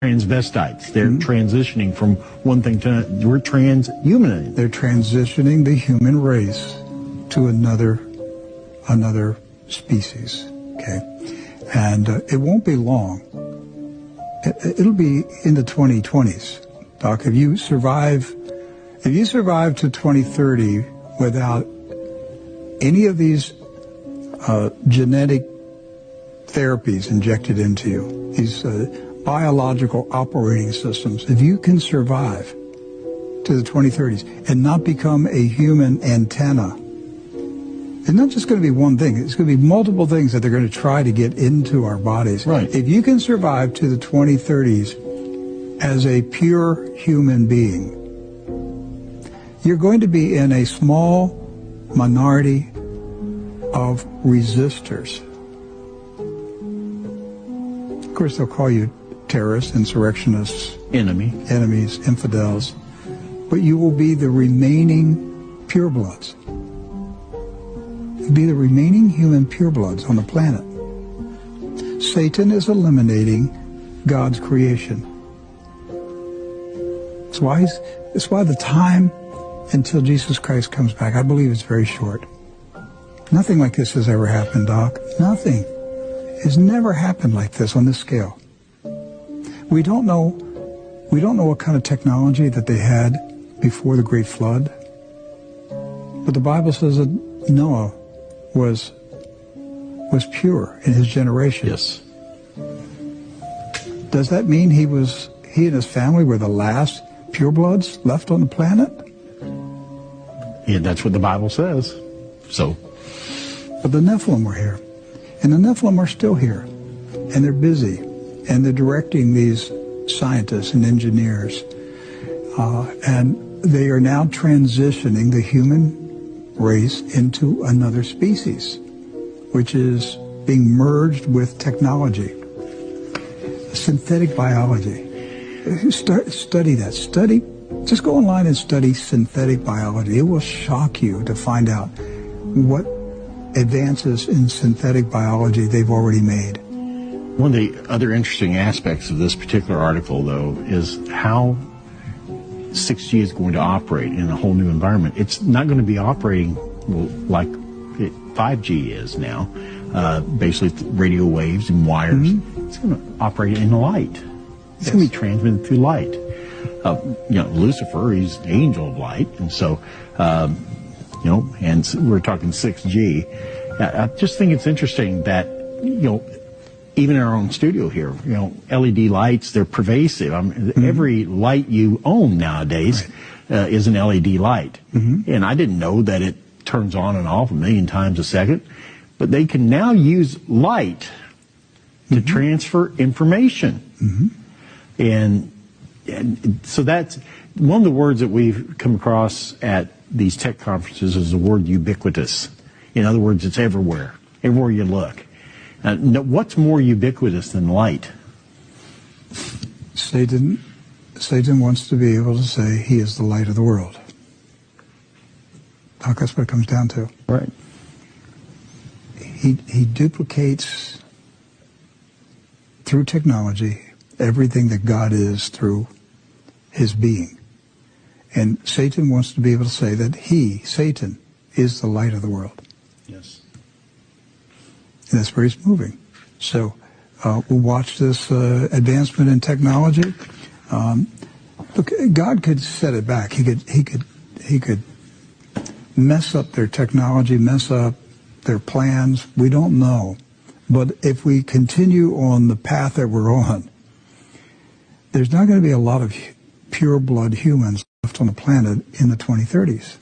transvestites. They're transitioning from one thing to another. We're transhumanism. They're transitioning the human race to another species. Okay, and it won't be long. It'll be in the 2020s, Doc. If you survive to 2030 without any of these genetic therapies injected into you, these biological operating systems, if you can survive to the 2030s and not become a human antenna, it's not just going to be one thing. It's going to be multiple things that they're going to try to get into our bodies. Right. If you can survive to the 2030s as a pure human being, you're going to be in a small minority of resistors. Of course, they'll call you terrorists, insurrectionists, enemies, infidels, but you will be the remaining purebloods. You'll be the remaining human purebloods on the planet. Satan is eliminating God's creation. That's why the time until Jesus Christ comes back, I believe, is very short. Nothing like this has ever happened, Doc. Nothing. It's never happened like this on this scale. We don't know what kind of technology that they had before the Great Flood. But the Bible says that Noah was pure in his generation. Yes. Does that mean he and his family were the last purebloods left on the planet? Yeah, that's what the Bible says. So. But the Nephilim were here. And the Nephilim are still here. And they're busy. And they're directing these scientists and engineers. And they are now transitioning the human race into another species, which is being merged with technology. Synthetic biology. Study that. Just go online and study synthetic biology. It will shock you to find out what advances in synthetic biology they've already made. One of the other interesting aspects of this particular article, though, is how 6G is going to operate in a whole new environment. It's not going to be operating like 5G is now, basically radio waves and wires. Mm-hmm. It's going to operate in light. It's going to be transmitted through light. Lucifer, he's the angel of light, and so, and we're talking 6G. I just think it's interesting that, even in our own studio here, LED lights, they're pervasive. Every light you own nowadays is an LED light. Mm-hmm. And I didn't know that it turns on and off 1,000,000 times a second. But they can now use light to transfer information. Mm-hmm. And so that's one of the words that we've come across at these tech conferences is the word ubiquitous. In other words, it's everywhere you look. What's more ubiquitous than light? Satan wants to be able to say he is the light of the world. Doc, that's what it comes down to. Right. He duplicates through technology everything that God is through his being. And Satan wants to be able to say that Satan, is the light of the world. Yes. And that's where he's moving. So we'll watch this advancement in technology. Look, God could set it back. He could mess up their technology, mess up their plans. We don't know. But if we continue on the path that we're on, there's not going to be a lot of pure blood humans left on the planet in the 2030s.